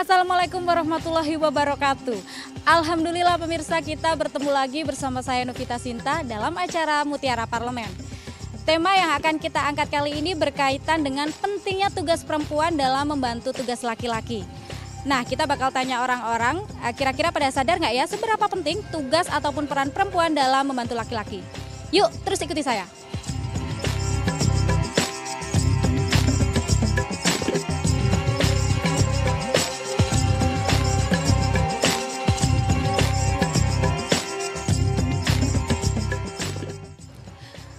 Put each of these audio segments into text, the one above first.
Assalamualaikum warahmatullahi wabarakatuh. Alhamdulillah pemirsa, kita bertemu lagi bersama saya Novita Sinta dalam acara Mutiara Parlemen. Tema yang akan kita angkat kali ini berkaitan dengan pentingnya tugas perempuan dalam membantu tugas laki-laki. Nah, kita bakal tanya orang-orang, kira-kira pada sadar nggak ya seberapa penting tugas ataupun peran perempuan dalam membantu laki-laki? Yuk, terus ikuti saya.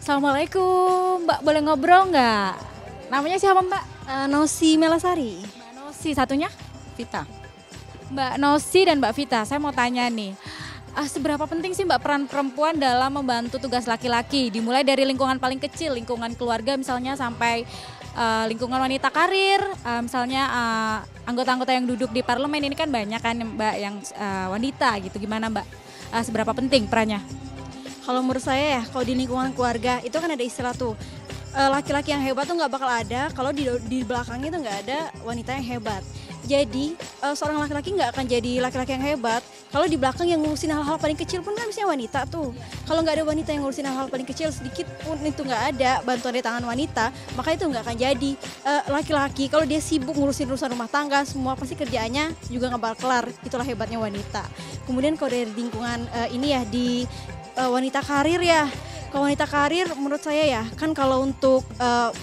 Assalamualaikum, Mbak, boleh ngobrol nggak? Namanya siapa, Mbak? Nosi Melasari. Mbak Nosi, satunya? Vita. Mbak Nosi dan Mbak Vita, saya mau tanya nih, seberapa penting sih Mbak peran perempuan dalam membantu tugas laki-laki? Dimulai dari lingkungan paling kecil, lingkungan keluarga misalnya, sampai lingkungan wanita karir, misalnya anggota-anggota yang duduk di parlemen ini kan banyak kan Mbak yang wanita gitu. Gimana Mbak, seberapa penting perannya? Kalau menurut saya ya, kalau di lingkungan keluarga itu kan ada istilah tuh, laki-laki yang hebat tuh nggak bakal ada kalau di belakangnya tuh nggak ada wanita yang hebat. Jadi seorang laki-laki nggak akan jadi laki-laki yang hebat kalau di belakang yang ngurusin hal-hal paling kecil pun kan misalnya wanita tuh. Kalau nggak ada wanita yang ngurusin hal-hal paling kecil sedikit pun itu nggak ada bantuan dari tangan wanita, maka itu nggak akan jadi. Laki-laki kalau dia sibuk ngurusin urusan rumah tangga, semua pasti kerjaannya juga nggak bakal kelar. Itulah hebatnya wanita. Kemudian kalau dari lingkungan ini ya di wanita karir ya, kalau wanita karir menurut saya ya kan kalau untuk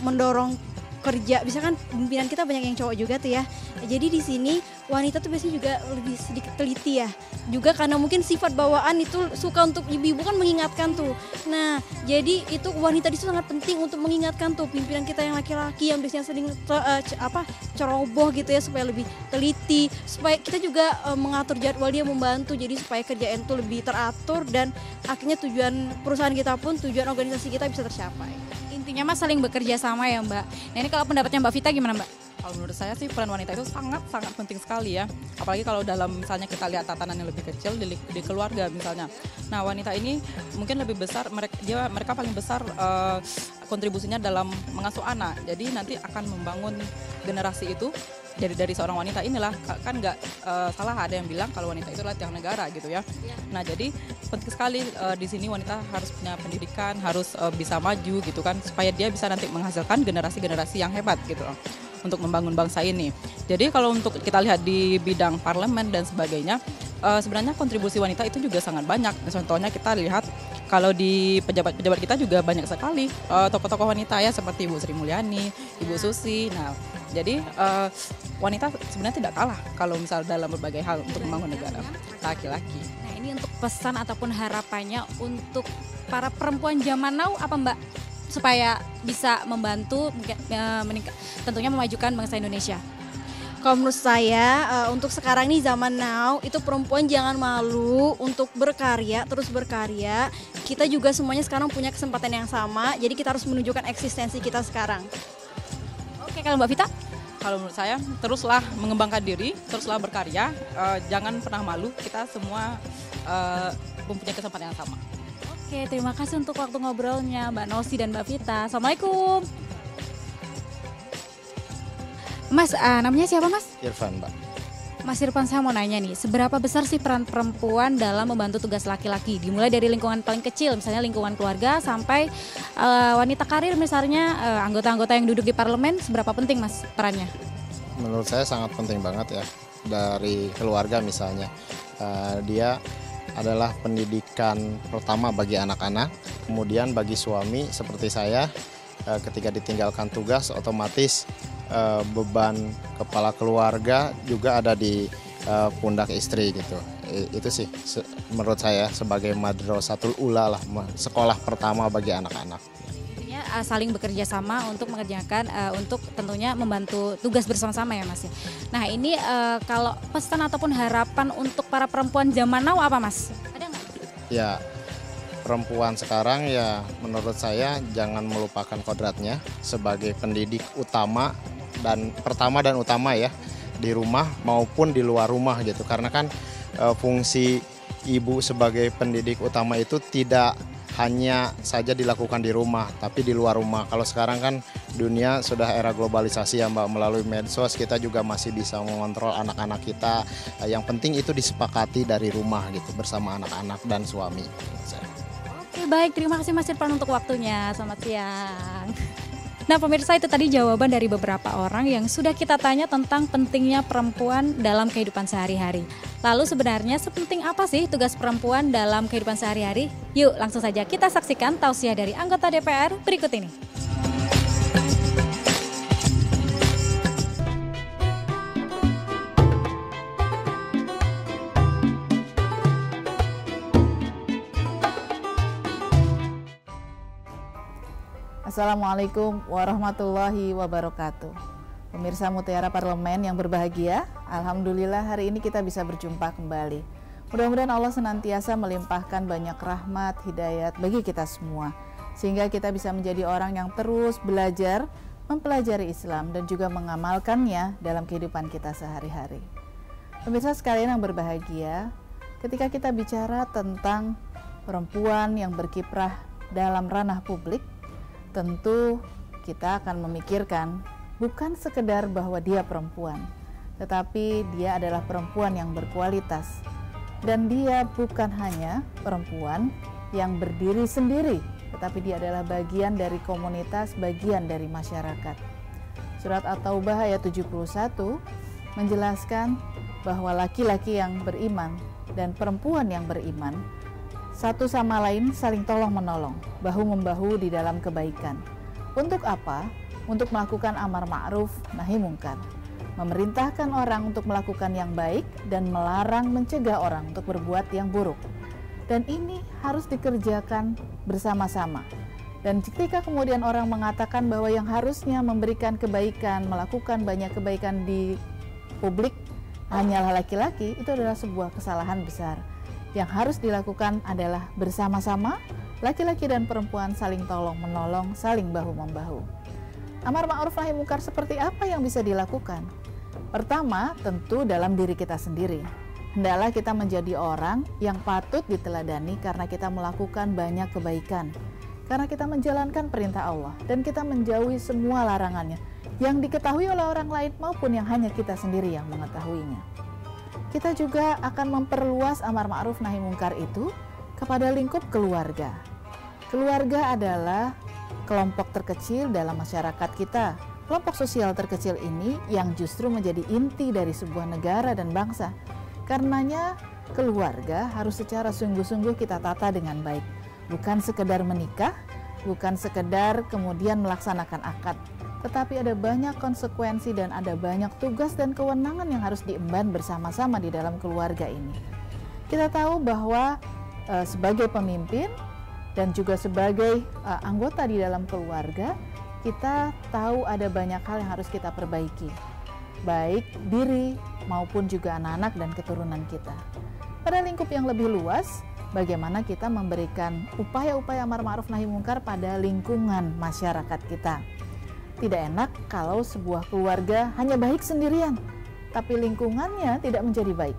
mendorong kerja, bisa kan pimpinan kita banyak yang cowok juga tuh ya. Jadi di sini wanita tuh biasanya juga lebih sedikit teliti ya. Juga karena mungkin sifat bawaan itu suka untuk ibu-ibu kan mengingatkan tuh. Nah, jadi itu wanita itu sangat penting untuk mengingatkan tuh pimpinan kita yang laki-laki yang biasanya sering ceroboh gitu ya, supaya lebih teliti, supaya kita juga mengatur jadwal dia, membantu jadi supaya kerjaan itu lebih teratur dan akhirnya tujuan perusahaan kita pun, tujuan organisasi kita bisa tercapai. Intinya mas saling bekerja sama ya Mbak. Nah ini kalau pendapatnya Mbak Vita gimana Mbak? Kalau menurut saya sih peran wanita itu sangat penting sekali ya. Apalagi kalau dalam misalnya kita lihat tatanan yang lebih kecil di keluarga misalnya. Nah wanita ini mungkin lebih besar, mereka paling besar kontribusinya dalam mengasuh anak. Jadi nanti akan membangun generasi itu dari seorang wanita inilah. Kan nggak salah ada yang bilang kalau wanita itu adalah tiang negara gitu ya. Nah jadi penting sekali di sini wanita harus punya pendidikan, harus bisa maju gitu kan, supaya dia bisa nanti menghasilkan generasi-generasi yang hebat gitu loh, untuk membangun bangsa ini. Jadi kalau untuk kita lihat di bidang parlemen dan sebagainya, sebenarnya kontribusi wanita itu juga sangat banyak. Contohnya kita lihat kalau di pejabat-pejabat kita juga banyak sekali tokoh-tokoh wanita ya, seperti Ibu Sri Mulyani, Ibu Susi. Nah, jadi wanita sebenarnya tidak kalah kalau misal dalam berbagai hal untuk membangun negara, laki-laki. Nah ini untuk pesan ataupun harapannya untuk para perempuan zaman now apa Mbak? Supaya bisa membantu tentunya memajukan bangsa Indonesia. Kalau menurut saya untuk sekarang nih zaman now itu perempuan jangan malu untuk berkarya, terus berkarya. Kita juga semuanya sekarang punya kesempatan yang sama, jadi kita harus menunjukkan eksistensi kita sekarang. Oke, kalau Mbak Vita? Kalau menurut saya teruslah mengembangkan diri, teruslah berkarya, jangan pernah malu. Kita semua mempunyai kesempatan yang sama. Oke, terima kasih untuk waktu ngobrolnya Mbak Nosi dan Mbak Vita. Assalamualaikum. Mas, namanya siapa Mas? Irfan, Mbak. Mas Irfan, saya mau nanya nih, seberapa besar sih peran perempuan dalam membantu tugas laki-laki? Dimulai dari lingkungan paling kecil, misalnya lingkungan keluarga, sampai wanita karir misalnya, anggota-anggota yang duduk di parlemen, seberapa penting Mas perannya? Menurut saya sangat penting banget ya. Dari keluarga misalnya, dia adalah pendidikan pertama bagi anak-anak, kemudian bagi suami seperti saya, ketika ditinggalkan tugas otomatis beban kepala keluarga juga ada di pundak istri gitu. Itu sih menurut saya sebagai madrasatul ula lah, sekolah pertama bagi anak-anak. Intinya saling bekerja sama untuk mengerjakan, untuk tentunya membantu tugas bersama-sama ya Mas. Nah ini kalau pesan ataupun harapan untuk para perempuan zaman now apa Mas? Ada nggak? Ya, perempuan sekarang ya menurut saya jangan melupakan kodratnya sebagai pendidik utama dan utama ya, di rumah maupun di luar rumah gitu. Karena kan fungsi ibu sebagai pendidik utama itu tidak hanya saja dilakukan di rumah, tapi di luar rumah. Kalau sekarang kan dunia sudah era globalisasi ya Mbak, melalui medsos kita juga masih bisa mengontrol anak-anak kita. Yang penting itu disepakati dari rumah gitu bersama anak-anak dan suami. Oke, baik, terima kasih Mas Irfan untuk waktunya. Selamat siang. Nah pemirsa, itu tadi jawaban dari beberapa orang yang sudah kita tanya tentang pentingnya perempuan dalam kehidupan sehari-hari. Lalu sebenarnya sepenting apa sih tugas perempuan dalam kehidupan sehari-hari? Yuk langsung saja kita saksikan tausiah dari anggota DPR berikut ini. Assalamualaikum warahmatullahi wabarakatuh. Pemirsa Mutiara Parlemen yang berbahagia, alhamdulillah hari ini kita bisa berjumpa kembali. Mudah-mudahan Allah senantiasa melimpahkan banyak rahmat, hidayat bagi kita semua, sehingga kita bisa menjadi orang yang terus belajar, mempelajari Islam dan juga mengamalkannya dalam kehidupan kita sehari-hari. Pemirsa sekalian yang berbahagia, ketika kita bicara tentang perempuan yang berkiprah dalam ranah publik, tentu kita akan memikirkan bukan sekedar bahwa dia perempuan, tetapi dia adalah perempuan yang berkualitas. Dan dia bukan hanya perempuan yang berdiri sendiri, tetapi dia adalah bagian dari komunitas, bagian dari masyarakat. Surat At-Taubah ayat 71 menjelaskan bahwa laki-laki yang beriman dan perempuan yang beriman satu sama lain saling tolong-menolong, bahu-membahu di dalam kebaikan. Untuk apa? Untuk melakukan amar ma'ruf, nahi mungkar. Memerintahkan orang untuk melakukan yang baik dan melarang mencegah orang untuk berbuat yang buruk. Dan ini harus dikerjakan bersama-sama. Dan ketika kemudian orang mengatakan bahwa yang harusnya memberikan kebaikan, melakukan banyak kebaikan di publik hanyalah laki-laki, itu adalah sebuah kesalahan besar. Yang harus dilakukan adalah bersama-sama, laki-laki dan perempuan saling tolong-menolong, saling bahu-membahu. Amar ma'ruf nahi mungkar seperti apa yang bisa dilakukan? Pertama, tentu dalam diri kita sendiri. Hendaklah kita menjadi orang yang patut diteladani karena kita melakukan banyak kebaikan. Karena kita menjalankan perintah Allah dan kita menjauhi semua larangannya yang diketahui oleh orang lain maupun yang hanya kita sendiri yang mengetahuinya. Kita juga akan memperluas amar ma'ruf nahi mungkar itu kepada lingkup keluarga. Keluarga adalah kelompok terkecil dalam masyarakat kita. Kelompok sosial terkecil ini yang justru menjadi inti dari sebuah negara dan bangsa. Karenanya keluarga harus secara sungguh-sungguh kita tata dengan baik. Bukan sekedar menikah, bukan sekedar kemudian melaksanakan akad, tetapi ada banyak konsekuensi dan ada banyak tugas dan kewenangan yang harus diemban bersama-sama di dalam keluarga ini. Kita tahu bahwa sebagai pemimpin dan juga sebagai anggota di dalam keluarga, kita tahu ada banyak hal yang harus kita perbaiki, baik diri maupun juga anak-anak dan keturunan kita. Pada lingkup yang lebih luas, bagaimana kita memberikan upaya-upaya amar ma'ruf nahi mungkar pada lingkungan masyarakat kita. Tidak enak kalau sebuah keluarga hanya baik sendirian, tapi lingkungannya tidak menjadi baik.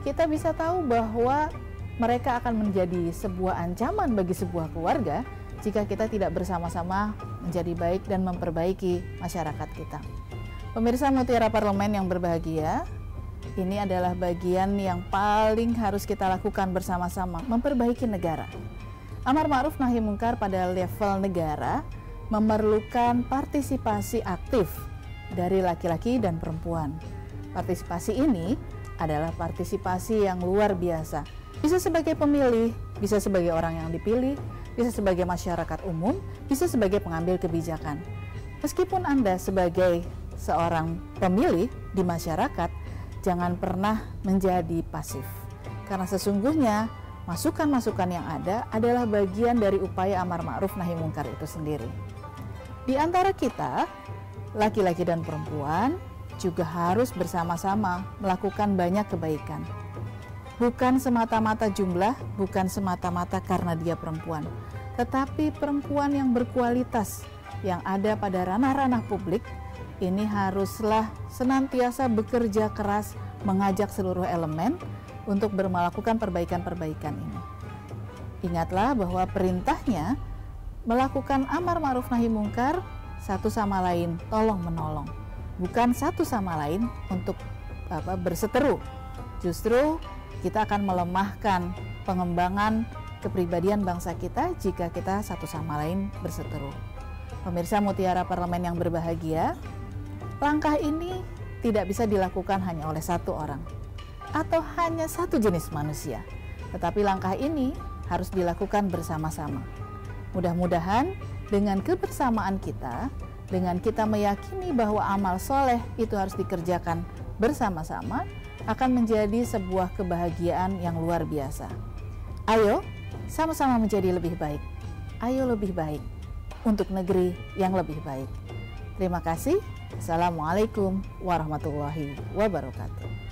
Kita bisa tahu bahwa mereka akan menjadi sebuah ancaman bagi sebuah keluarga jika kita tidak bersama-sama menjadi baik dan memperbaiki masyarakat kita. Pemirsa Mutiara Parlemen yang berbahagia, ini adalah bagian yang paling harus kita lakukan bersama-sama, memperbaiki negara. Amar ma'ruf nahi mungkar pada level negara memerlukan partisipasi aktif dari laki-laki dan perempuan. Partisipasi ini adalah partisipasi yang luar biasa. Bisa sebagai pemilih, bisa sebagai orang yang dipilih, bisa sebagai masyarakat umum, bisa sebagai pengambil kebijakan. Meskipun Anda sebagai seorang pemilih di masyarakat, jangan pernah menjadi pasif. Karena sesungguhnya masukan-masukan yang ada adalah bagian dari upaya amar ma'ruf nahi mungkar itu sendiri. Di antara kita, laki-laki dan perempuan juga harus bersama-sama melakukan banyak kebaikan. Bukan semata-mata jumlah, bukan semata-mata karena dia perempuan, tetapi perempuan yang berkualitas yang ada pada ranah-ranah publik ini haruslah senantiasa bekerja keras mengajak seluruh elemen untuk melakukan perbaikan-perbaikan ini. Ingatlah bahwa perintahnya melakukan amar ma'ruf nahi mungkar satu sama lain tolong menolong, bukan satu sama lain untuk berseteru. Justru kita akan melemahkan pengembangan kepribadian bangsa kita jika kita satu sama lain berseteru. Pemirsa Mutiara Parlemen yang berbahagia, langkah ini tidak bisa dilakukan hanya oleh satu orang atau hanya satu jenis manusia, tetapi langkah ini harus dilakukan bersama-sama. Mudah-mudahan dengan kebersamaan kita, dengan kita meyakini bahwa amal soleh itu harus dikerjakan bersama-sama, akan menjadi sebuah kebahagiaan yang luar biasa. Ayo, sama-sama menjadi lebih baik. Ayo lebih baik untuk negeri yang lebih baik. Terima kasih. Assalamualaikum warahmatullahi wabarakatuh.